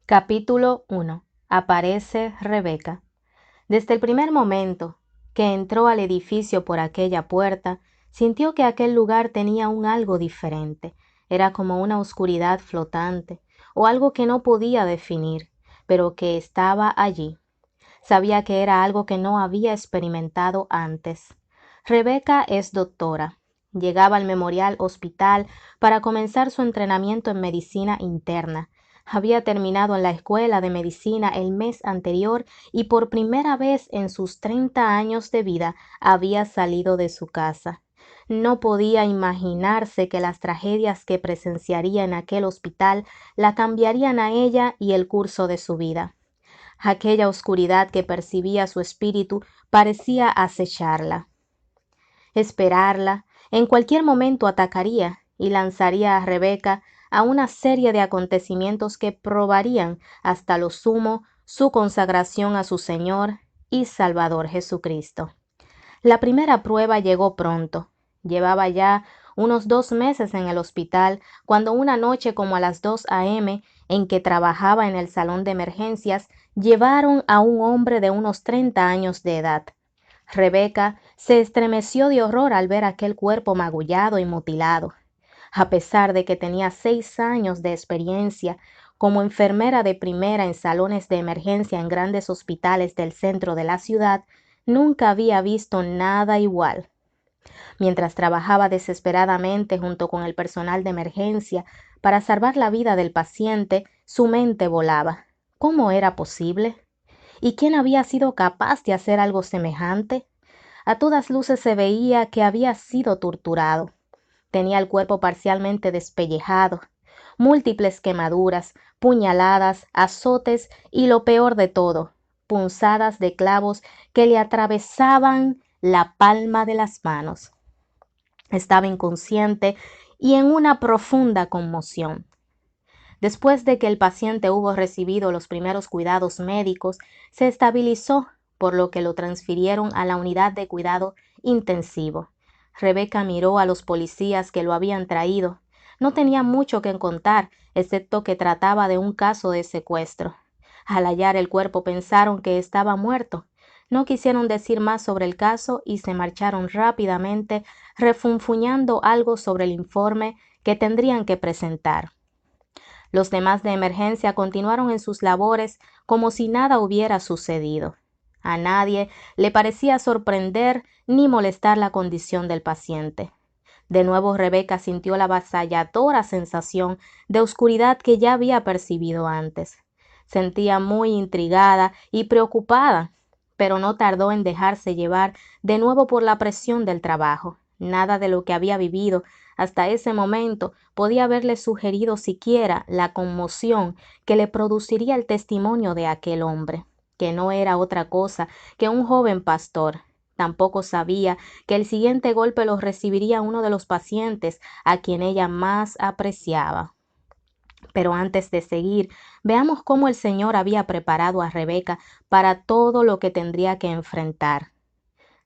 Capítulo 1. Aparece Rebeca. Desde el primer momento que entró al edificio por aquella puerta, sintió que aquel lugar tenía un algo diferente. Era como una oscuridad flotante, o algo que no podía definir, pero que estaba allí. Sabía que era algo que no había experimentado antes. Rebeca es doctora. Llegaba al Memorial Hospital para comenzar su entrenamiento en medicina interna. Había terminado en la escuela de medicina el mes anterior y por primera vez en sus 30 años de vida había salido de su casa. No podía imaginarse que las tragedias que presenciaría en aquel hospital la cambiarían a ella y el curso de su vida. Aquella oscuridad que percibía su espíritu parecía acecharla, esperarla. En cualquier momento atacaría y lanzaría a Rebeca a una serie de acontecimientos que probarían hasta lo sumo su consagración a su Señor y Salvador Jesucristo. La primera prueba llegó pronto. Llevaba ya unos 2 meses en el hospital cuando una noche como a las 2 a.m., en que trabajaba en el salón de emergencias, llevaron a un hombre de unos 30 años de edad. Rebeca se estremeció de horror al ver aquel cuerpo magullado y mutilado. A pesar de que tenía 6 años de experiencia como enfermera de primera en salones de emergencia en grandes hospitales del centro de la ciudad, nunca había visto nada igual. Mientras trabajaba desesperadamente junto con el personal de emergencia para salvar la vida del paciente, su mente volaba. ¿Cómo era posible? ¿Y quién había sido capaz de hacer algo semejante? A todas luces se veía que había sido torturado. Tenía el cuerpo parcialmente despellejado, múltiples quemaduras, puñaladas, azotes y lo peor de todo, punzadas de clavos que le atravesaban la palma de las manos. Estaba inconsciente y en una profunda conmoción. Después de que el paciente hubo recibido los primeros cuidados médicos, se estabilizó, por lo que lo transfirieron a la unidad de cuidado intensivo. Rebeca miró a los policías que lo habían traído. No tenía mucho que contar, excepto que trataba de un caso de secuestro. Al hallar el cuerpo pensaron que estaba muerto. No quisieron decir más sobre el caso y se marcharon rápidamente, refunfuñando algo sobre el informe que tendrían que presentar. Los demás de emergencia continuaron en sus labores como si nada hubiera sucedido. A nadie le parecía sorprender ni molestar la condición del paciente. De nuevo Rebeca sintió la avasalladora sensación de oscuridad que ya había percibido antes. Sentía muy intrigada y preocupada, pero no tardó en dejarse llevar de nuevo por la presión del trabajo. Nada de lo que había vivido hasta ese momento podía haberle sugerido siquiera la conmoción que le produciría el testimonio de aquel hombre, que no era otra cosa que un joven pastor. Tampoco sabía que el siguiente golpe lo recibiría uno de los pacientes a quien ella más apreciaba. Pero antes de seguir, veamos cómo el Señor había preparado a Rebeca para todo lo que tendría que enfrentar.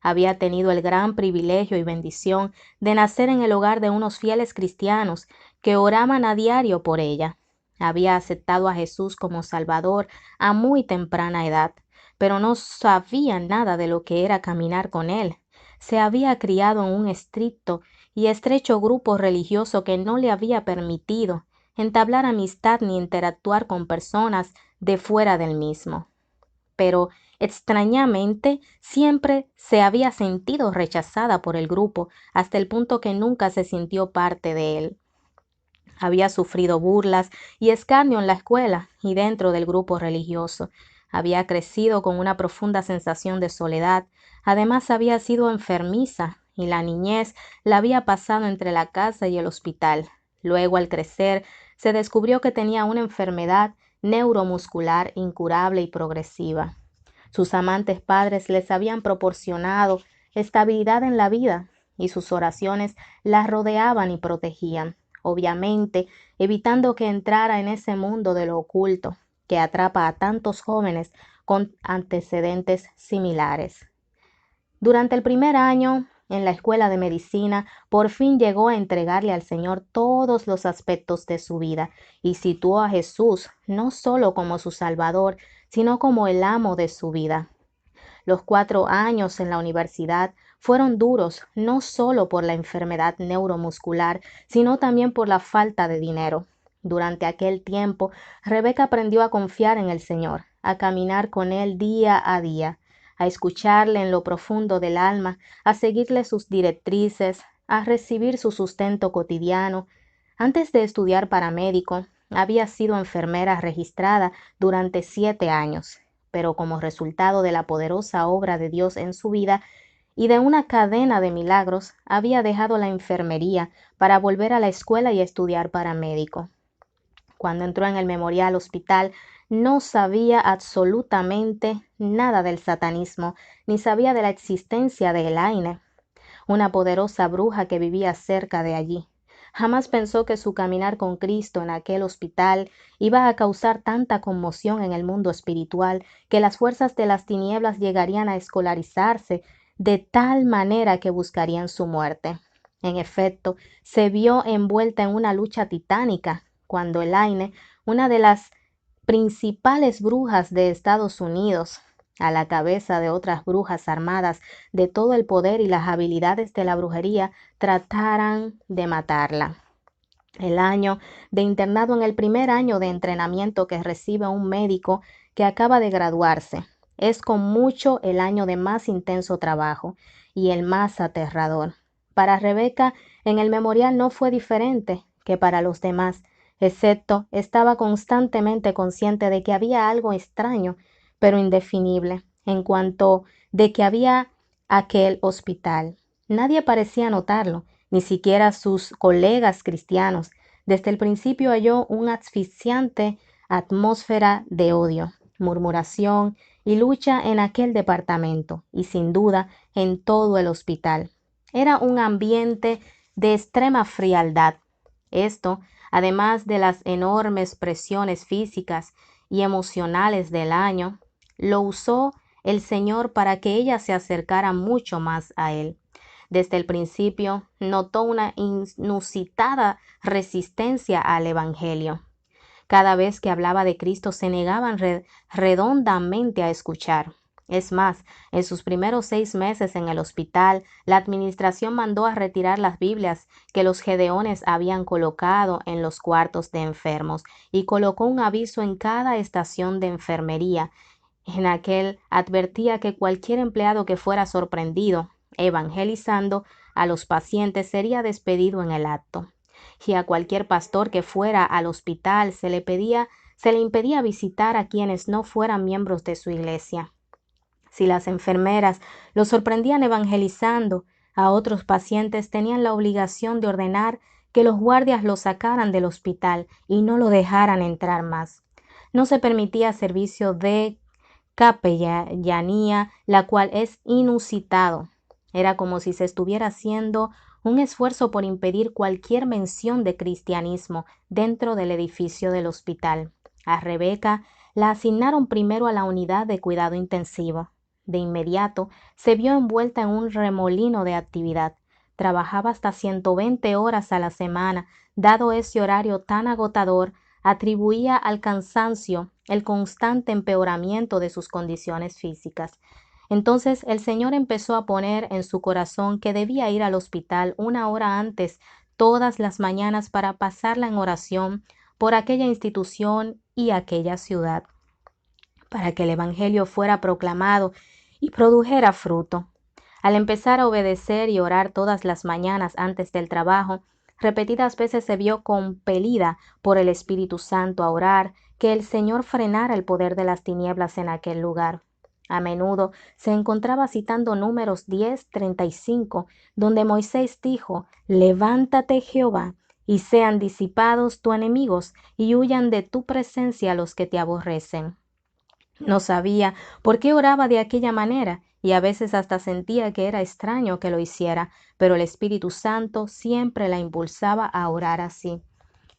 Había tenido el gran privilegio y bendición de nacer en el hogar de unos fieles cristianos que oraban a diario por ella. Había aceptado a Jesús como Salvador a muy temprana edad, pero no sabía nada de lo que era caminar con Él. Se había criado en un estricto y estrecho grupo religioso que no le había permitido entablar amistad ni interactuar con personas de fuera del mismo. Pero extrañamente siempre se había sentido rechazada por el grupo hasta el punto que nunca se sintió parte de él. Había sufrido burlas y escarnio en la escuela y dentro del grupo religioso. Había crecido con una profunda sensación de soledad. Además había sido enfermiza y la niñez la había pasado entre la casa y el hospital. Luego, al crecer, se descubrió que tenía una enfermedad neuromuscular incurable y progresiva. Sus amantes padres les habían proporcionado estabilidad en la vida y sus oraciones la rodeaban y protegían, obviamente evitando que entrara en ese mundo de lo oculto que atrapa a tantos jóvenes con antecedentes similares. Durante el primer año, en la escuela de medicina, por fin llegó a entregarle al Señor todos los aspectos de su vida y situó a Jesús no solo como su Salvador, sino como el amo de su vida. Los 4 años en la universidad fueron duros no solo por la enfermedad neuromuscular, sino también por la falta de dinero. Durante aquel tiempo, Rebeca aprendió a confiar en el Señor, a caminar con Él día a día, a escucharle en lo profundo del alma, a seguirle sus directrices, a recibir su sustento cotidiano. Antes de estudiar para médico, había sido enfermera registrada durante 7 años, pero como resultado de la poderosa obra de Dios en su vida y de una cadena de milagros, había dejado la enfermería para volver a la escuela y estudiar para médico. Cuando entró en el Memorial Hospital, no sabía absolutamente nada del satanismo, ni sabía de la existencia de Elaine, una poderosa bruja que vivía cerca de allí. Jamás pensó que su caminar con Cristo en aquel hospital iba a causar tanta conmoción en el mundo espiritual que las fuerzas de las tinieblas llegarían a escolarizarse de tal manera que buscarían su muerte. En efecto, se vio envuelta en una lucha titánica cuando Elaine, una de las principales brujas de Estados Unidos, a la cabeza de otras brujas armadas de todo el poder y las habilidades de la brujería, trataran de matarla. El año de internado en el primer año de entrenamiento que recibe un médico que acaba de graduarse es con mucho el año de más intenso trabajo y el más aterrador. Para Rebeca, en el memorial no fue diferente que para los demás, excepto estaba constantemente consciente de que había algo extraño, pero indefinible, en cuanto de que había aquel hospital. Nadie parecía notarlo, ni siquiera sus colegas cristianos. Desde el principio halló una asfixiante atmósfera de odio, murmuración y lucha en aquel departamento y sin duda en todo el hospital. Era un ambiente de extrema frialdad. Esto, además de las enormes presiones físicas y emocionales del año, lo usó el Señor para que ella se acercara mucho más a Él. Desde el principio notó una inusitada resistencia al Evangelio. Cada vez que hablaba de Cristo se negaban redondamente a escuchar. Es más, en sus primeros 6 meses en el hospital, la administración mandó a retirar las Biblias que los gedeones habían colocado en los cuartos de enfermos y colocó un aviso en cada estación de enfermería. En aquel advertía que cualquier empleado que fuera sorprendido evangelizando a los pacientes sería despedido en el acto. Y a cualquier pastor que fuera al hospital se le impedía visitar a quienes no fueran miembros de su iglesia. Si las enfermeras lo sorprendían evangelizando a otros pacientes, tenían la obligación de ordenar que los guardias lo sacaran del hospital y no lo dejaran entrar más. No se permitía servicio de capellanía, la cual es inusitado. Era como si se estuviera haciendo un esfuerzo por impedir cualquier mención de cristianismo dentro del edificio del hospital. A Rebeca la asignaron primero a la unidad de cuidado intensivo. De inmediato se vio envuelta en un remolino de actividad. Trabajaba hasta 120 horas a la semana. Dado ese horario tan agotador, atribuía al cansancio el constante empeoramiento de sus condiciones físicas. Entonces el Señor empezó a poner en su corazón que debía ir al hospital 1 hora antes todas las mañanas para pasarla en oración por aquella institución y aquella ciudad, para que el Evangelio fuera proclamado y produjera fruto. Al empezar a obedecer y orar todas las mañanas antes del trabajo, repetidas veces se vio compelida por el Espíritu Santo a orar que el Señor frenara el poder de las tinieblas en aquel lugar. A menudo se encontraba citando Números 10:35, donde Moisés dijo: «Levántate, Jehová, y sean disipados tus enemigos, y huyan de tu presencia los que te aborrecen». No sabía por qué oraba de aquella manera y a veces hasta sentía que era extraño que lo hiciera, pero el Espíritu Santo siempre la impulsaba a orar así.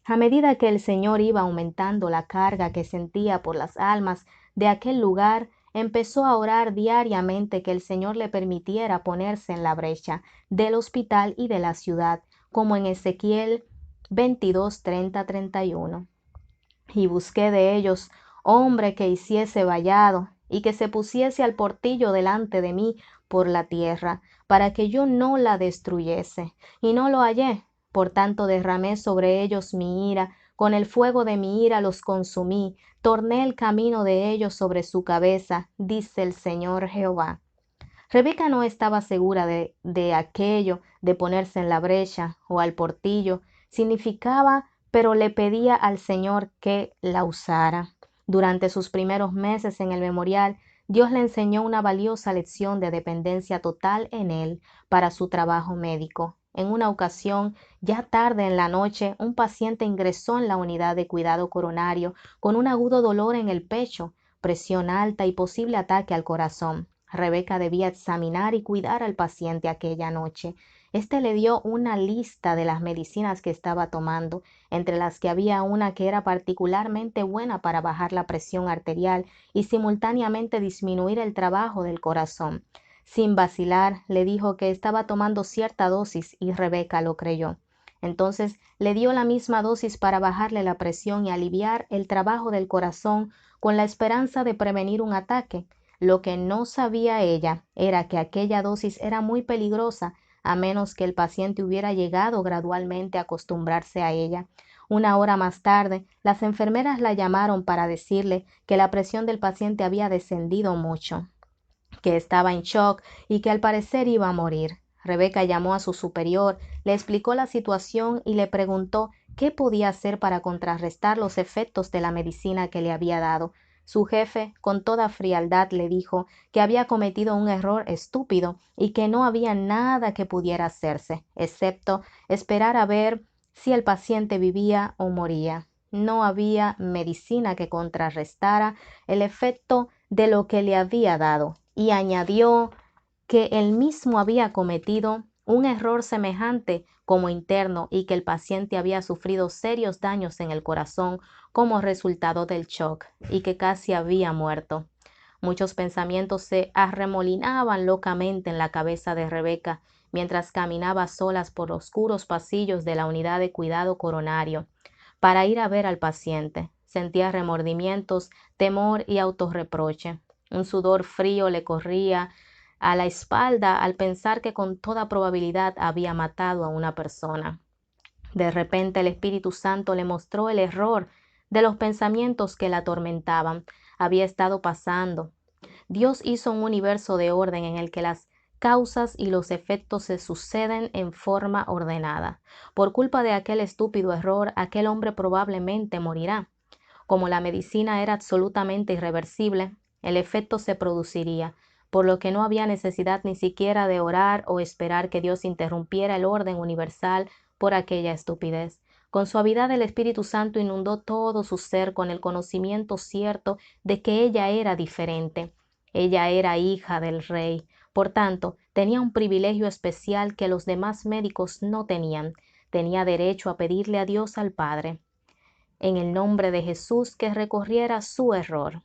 A medida que el Señor iba aumentando la carga que sentía por las almas de aquel lugar, empezó a orar diariamente que el Señor le permitiera ponerse en la brecha del hospital y de la ciudad, como en Ezequiel 22, 30, 31. Y busqué de ellos hombre que hiciese vallado y que se pusiese al portillo delante de mí por la tierra, para que yo no la destruyese. Y no lo hallé. Por tanto derramé sobre ellos mi ira, con el fuego de mi ira los consumí, torné el camino de ellos sobre su cabeza, dice el Señor Jehová. Rebeca no estaba segura de aquello de ponerse en la brecha o al portillo. Significaba, pero le pedía al Señor que la usara. Durante sus primeros meses en el memorial, Dios le enseñó una valiosa lección de dependencia total en él para su trabajo médico. En una ocasión, ya tarde en la noche, un paciente ingresó en la unidad de cuidado coronario con un agudo dolor en el pecho, presión alta y posible ataque al corazón. Rebeca debía examinar y cuidar al paciente aquella noche. Este le dio una lista de las medicinas que estaba tomando, entre las que había una que era particularmente buena para bajar la presión arterial y simultáneamente disminuir el trabajo del corazón. Sin vacilar, le dijo que estaba tomando cierta dosis y Rebeca lo creyó. Entonces le dio la misma dosis para bajarle la presión y aliviar el trabajo del corazón con la esperanza de prevenir un ataque. Lo que no sabía ella era que aquella dosis era muy peligrosa a menos que el paciente hubiera llegado gradualmente a acostumbrarse a ella. Una hora más tarde, las enfermeras la llamaron para decirle que la presión del paciente había descendido mucho, que estaba en shock y que al parecer iba a morir. Rebeca llamó a su superior, le explicó la situación y le preguntó qué podía hacer para contrarrestar los efectos de la medicina que le había dado. Su jefe, con toda frialdad, le dijo que había cometido un error estúpido y que no había nada que pudiera hacerse, excepto esperar a ver si el paciente vivía o moría. No había medicina que contrarrestara el efecto de lo que le había dado, y añadió que él mismo había cometido un error semejante como interno y que el paciente había sufrido serios daños en el corazón como resultado del shock y que casi había muerto. Muchos pensamientos se arremolinaban locamente en la cabeza de Rebeca mientras caminaba solas por oscuros pasillos de la unidad de cuidado coronario para ir a ver al paciente. Sentía remordimientos, temor y autorreproche. Un sudor frío le corría a la espalda al pensar que con toda probabilidad había matado a una persona. De repente el Espíritu Santo le mostró el error de los pensamientos que la atormentaban. Había estado pasando. Dios hizo un universo de orden en el que las causas y los efectos se suceden en forma ordenada. Por culpa de aquel estúpido error, aquel hombre probablemente morirá. Como la medicina era absolutamente irreversible, el efecto se produciría, por lo que no había necesidad ni siquiera de orar o esperar que Dios interrumpiera el orden universal por aquella estupidez. Con suavidad el Espíritu Santo inundó todo su ser con el conocimiento cierto de que ella era diferente. Ella era hija del Rey. Por tanto, tenía un privilegio especial que los demás médicos no tenían. Tenía derecho a pedirle a Dios al Padre, en el nombre de Jesús, que recorriera su error.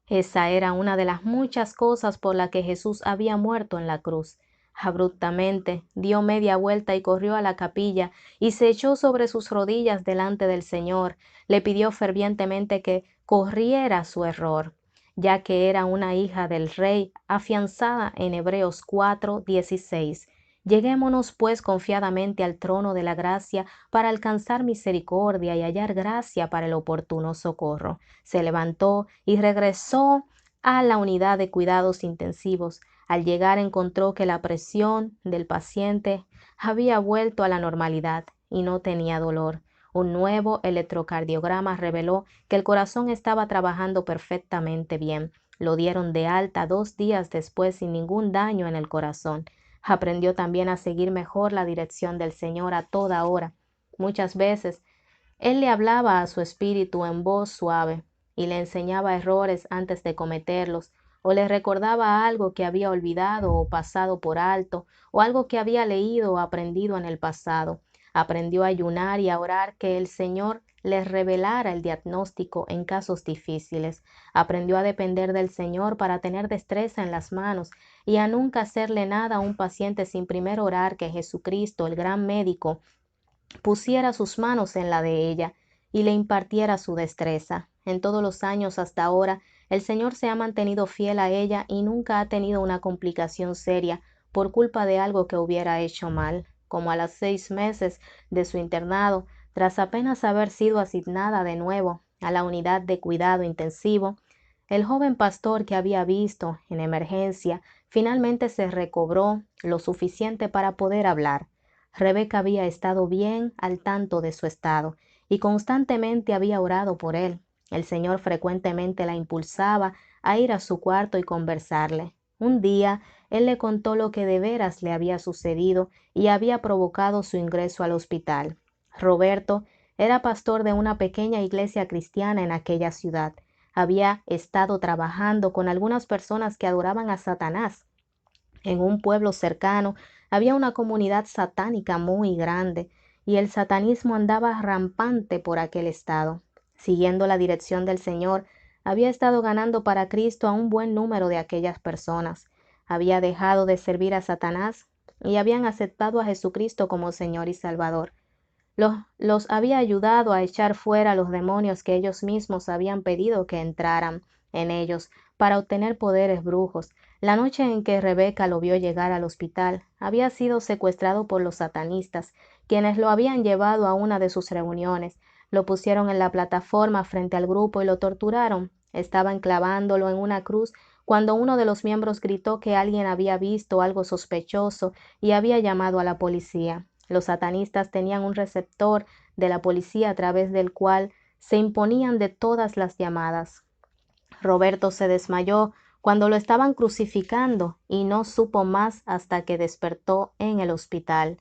Esa era una de las muchas cosas por las que Jesús había muerto en la cruz. Abruptamente dio media vuelta y corrió a la capilla y se echó sobre sus rodillas delante del Señor. Le pidió fervientemente que corriera su error, ya que era una hija del Rey, afianzada en Hebreos 4:16. Lleguémonos pues confiadamente al trono de la gracia para alcanzar misericordia y hallar gracia para el oportuno socorro. Se levantó y regresó a la unidad de cuidados intensivos. Al llegar encontró que la presión del paciente había vuelto a la normalidad y no tenía dolor. Un nuevo electrocardiograma reveló que el corazón estaba trabajando perfectamente bien. Lo dieron de alta 2 días después sin ningún daño en el corazón. Aprendió también a seguir mejor la dirección del Señor a toda hora. Muchas veces él le hablaba a su espíritu en voz suave y le enseñaba errores antes de cometerlos, o le recordaba algo que había olvidado o pasado por alto, o algo que había leído o aprendido en el pasado. Aprendió a ayunar y a orar que el Señor le revelara el diagnóstico en casos difíciles. Aprendió a depender del Señor para tener destreza en las manos y a nunca hacerle nada a un paciente sin primero orar que Jesucristo, el gran médico, pusiera sus manos en la de ella y le impartiera su destreza. En todos los años hasta ahora, el Señor se ha mantenido fiel a ella y nunca ha tenido una complicación seria por culpa de algo que hubiera hecho mal. Como a los 6 meses de su internado, tras apenas haber sido asignada de nuevo a la unidad de cuidado intensivo, el joven pastor que había visto en emergencia finalmente se recobró lo suficiente para poder hablar. Rebeca había estado bien al tanto de su estado y constantemente había orado por él. El Señor frecuentemente la impulsaba a ir a su cuarto y conversarle. Un día él le contó lo que de veras le había sucedido y había provocado su ingreso al hospital. Roberto era pastor de una pequeña iglesia cristiana en aquella ciudad. Había estado trabajando con algunas personas que adoraban a Satanás. En un pueblo cercano había una comunidad satánica muy grande y el satanismo andaba rampante por aquel estado. Siguiendo la dirección del Señor, había estado ganando para Cristo a un buen número de aquellas personas. Había dejado de servir a Satanás y habían aceptado a Jesucristo como Señor y Salvador. Los había ayudado a echar fuera los demonios que ellos mismos habían pedido que entraran en ellos para obtener poderes brujos. La noche en que Rebeca lo vio llegar al hospital, había sido secuestrado por los satanistas, quienes lo habían llevado a una de sus reuniones. Lo pusieron en la plataforma frente al grupo y lo torturaron. Estaban clavándolo en una cruz cuando uno de los miembros gritó que alguien había visto algo sospechoso y había llamado a la policía. Los satanistas tenían un receptor de la policía a través del cual se imponían de todas las llamadas. Roberto se desmayó cuando lo estaban crucificando y no supo más hasta que despertó en el hospital.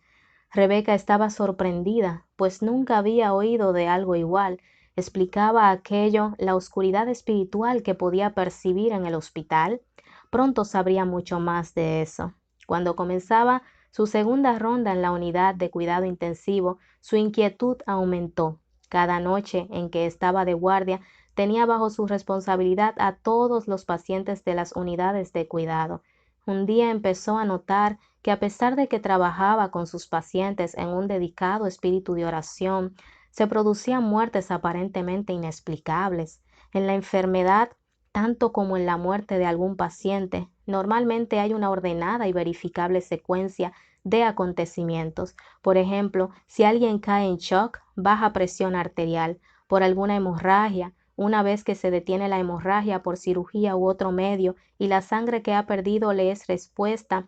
Rebeca estaba sorprendida, pues nunca había oído de algo igual. ¿Explicaba aquello la oscuridad espiritual que podía percibir en el hospital? Pronto sabría mucho más de eso. Cuando comenzaba su segunda ronda en la unidad de cuidado intensivo, su inquietud aumentó. Cada noche en que estaba de guardia, tenía bajo su responsabilidad a todos los pacientes de las unidades de cuidado. Un día empezó a notar que a pesar de que trabajaba con sus pacientes en un dedicado espíritu de oración, se producían muertes aparentemente inexplicables. En la enfermedad, tanto como en la muerte de algún paciente, normalmente hay una ordenada y verificable secuencia de acontecimientos. Por ejemplo, si alguien cae en shock, baja presión arterial, por alguna hemorragia, una vez que se detiene la hemorragia por cirugía u otro medio y la sangre que ha perdido le es respuesta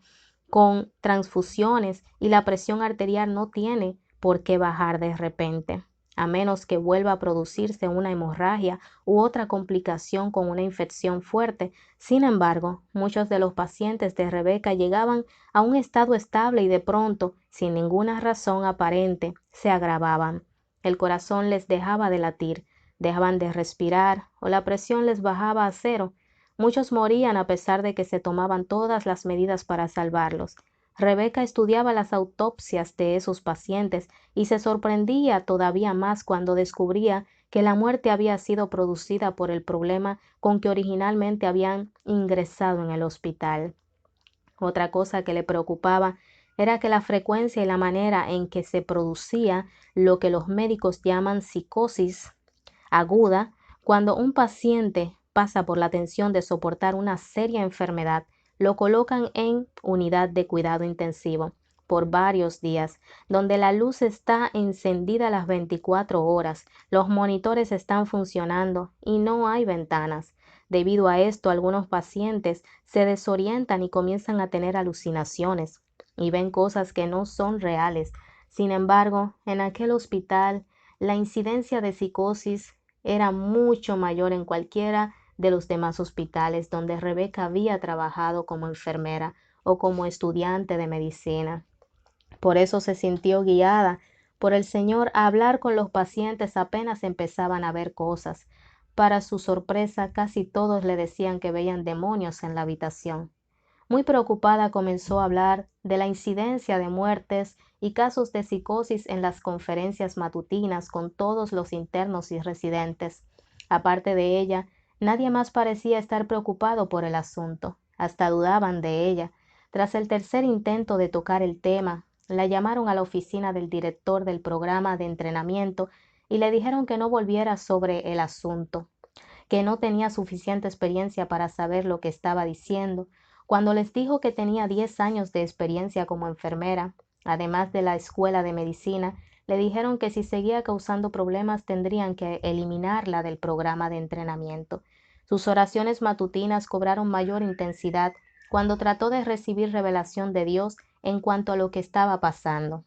con transfusiones y la presión arterial no tiene por qué bajar de repente, a menos que vuelva a producirse una hemorragia u otra complicación con una infección fuerte. Sin embargo, muchos de los pacientes de Rebeca llegaban a un estado estable y de pronto, sin ninguna razón aparente, se agravaban. El corazón les dejaba de latir, dejaban de respirar o la presión les bajaba a cero. Muchos morían a pesar de que se tomaban todas las medidas para salvarlos. Rebeca estudiaba las autopsias de esos pacientes y se sorprendía todavía más cuando descubría que la muerte había sido producida por el problema con que originalmente habían ingresado en el hospital. Otra cosa que le preocupaba era que la frecuencia y la manera en que se producía lo que los médicos llaman psicosis aguda, cuando un paciente pasa por la tensión de soportar una seria enfermedad, lo colocan en unidad de cuidado intensivo por varios días, donde la luz está encendida las 24 horas, los monitores están funcionando y no hay ventanas. Debido a esto, algunos pacientes se desorientan y comienzan a tener alucinaciones y ven cosas que no son reales. Sin embargo, en aquel hospital, la incidencia de psicosis era mucho mayor en cualquiera de los demás hospitales donde Rebeca había trabajado como enfermera o como estudiante de medicina. Por eso se sintió guiada por el Señor a hablar con los pacientes apenas empezaban a ver cosas. Para su sorpresa, casi todos le decían que veían demonios en la habitación. Muy preocupada comenzó a hablar de la incidencia de muertes y casos de psicosis en las conferencias matutinas con todos los internos y residentes. Aparte de ella, nadie más parecía estar preocupado por el asunto. Hasta dudaban de ella. Tras el tercer intento de tocar el tema, la llamaron a la oficina del director del programa de entrenamiento y le dijeron que no volviera sobre el asunto, que no tenía suficiente experiencia para saber lo que estaba diciendo. Cuando les dijo que tenía 10 años de experiencia como enfermera, además de la escuela de medicina, le dijeron que si seguía causando problemas tendrían que eliminarla del programa de entrenamiento. Sus oraciones matutinas cobraron mayor intensidad cuando trató de recibir revelación de Dios en cuanto a lo que estaba pasando.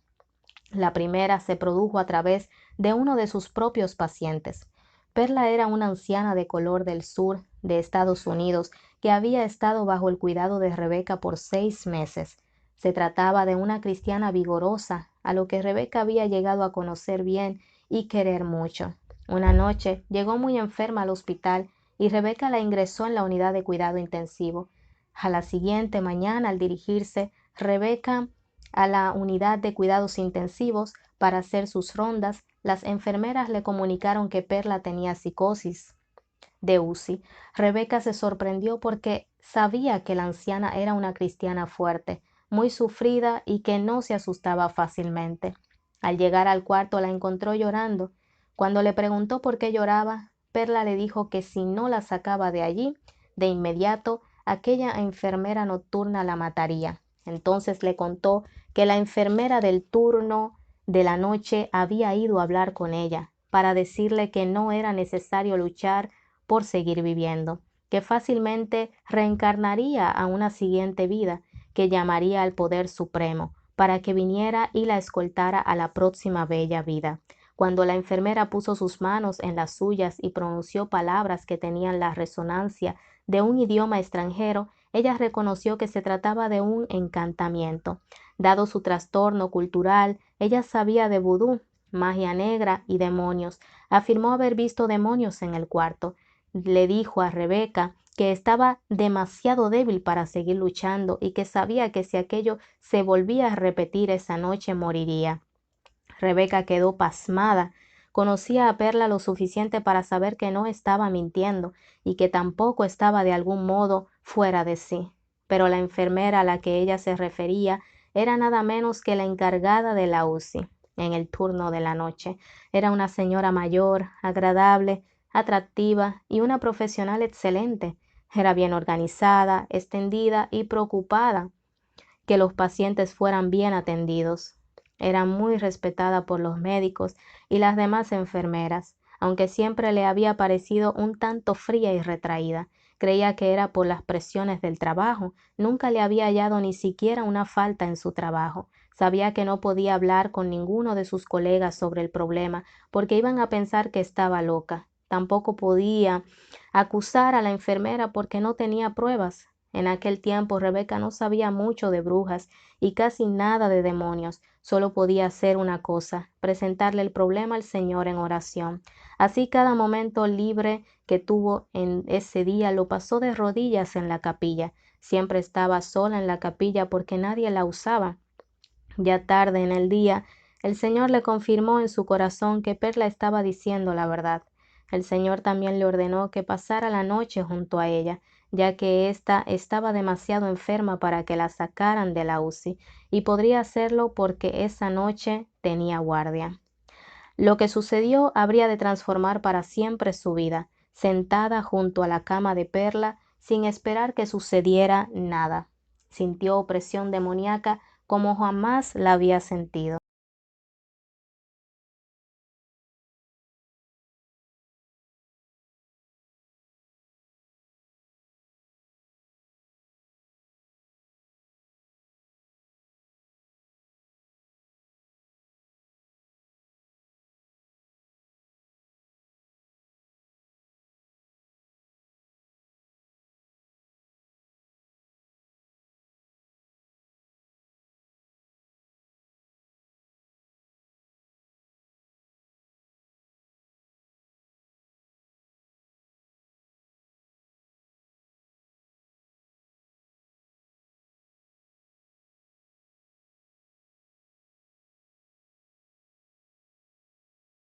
La primera se produjo a través de uno de sus propios pacientes. Perla era una anciana de color del sur de Estados Unidos que había estado bajo el cuidado de Rebeca por 6 meses. Se trataba de una cristiana vigorosa, a lo que Rebeca había llegado a conocer bien y querer mucho. Una noche llegó muy enferma al hospital y Rebeca la ingresó en la unidad de cuidado intensivo. A la siguiente mañana, al dirigirse Rebeca a la unidad de cuidados intensivos para hacer sus rondas, las enfermeras le comunicaron que Perla tenía psicosis de UCI. Rebeca se sorprendió porque sabía que la anciana era una cristiana fuerte, muy sufrida y que no se asustaba fácilmente. Al llegar al cuarto la encontró llorando. Cuando le preguntó por qué lloraba, Perla le dijo que si no la sacaba de allí, de inmediato, aquella enfermera nocturna la mataría. Entonces le contó que la enfermera del turno de la noche había ido a hablar con ella para decirle que no era necesario luchar por seguir viviendo, que fácilmente reencarnaría a una siguiente vida, que llamaría al poder supremo para que viniera y la escoltara a la próxima bella vida. Cuando la enfermera puso sus manos en las suyas y pronunció palabras que tenían la resonancia de un idioma extranjero, ella reconoció que se trataba de un encantamiento. Dado su trastorno cultural, ella sabía de vudú, magia negra y demonios. Afirmó haber visto demonios en el cuarto. Le dijo a Rebeca que estaba demasiado débil para seguir luchando y que sabía que si aquello se volvía a repetir esa noche moriría. Rebeca quedó pasmada. Conocía a Perla lo suficiente para saber que no estaba mintiendo y que tampoco estaba de algún modo fuera de sí. Pero la enfermera a la que ella se refería era nada menos que la encargada de la UCI en el turno de la noche. Era una señora mayor, agradable, atractiva y una profesional excelente. Era bien organizada, extendida y preocupada que los pacientes fueran bien atendidos. Era muy respetada por los médicos y las demás enfermeras, aunque siempre le había parecido un tanto fría y retraída. Creía que era por las presiones del trabajo. Nunca le había hallado ni siquiera una falta en su trabajo. Sabía que no podía hablar con ninguno de sus colegas sobre el problema porque iban a pensar que estaba loca. Tampoco podía acusar a la enfermera porque no tenía pruebas. En aquel tiempo Rebeca no sabía mucho de brujas y casi nada de demonios. Solo podía hacer una cosa, presentarle el problema al Señor en oración. Así cada momento libre que tuvo en ese día lo pasó de rodillas en la capilla. Siempre estaba sola en la capilla porque nadie la usaba. Ya tarde en el día, el Señor le confirmó en su corazón que Perla estaba diciendo la verdad. El Señor también le ordenó que pasara la noche junto a ella, ya que ésta estaba demasiado enferma para que la sacaran de la UCI, y podría hacerlo porque esa noche tenía guardia. Lo que sucedió habría de transformar para siempre su vida, sentada junto a la cama de Perla, sin esperar que sucediera nada. Sintió opresión demoníaca como jamás la había sentido.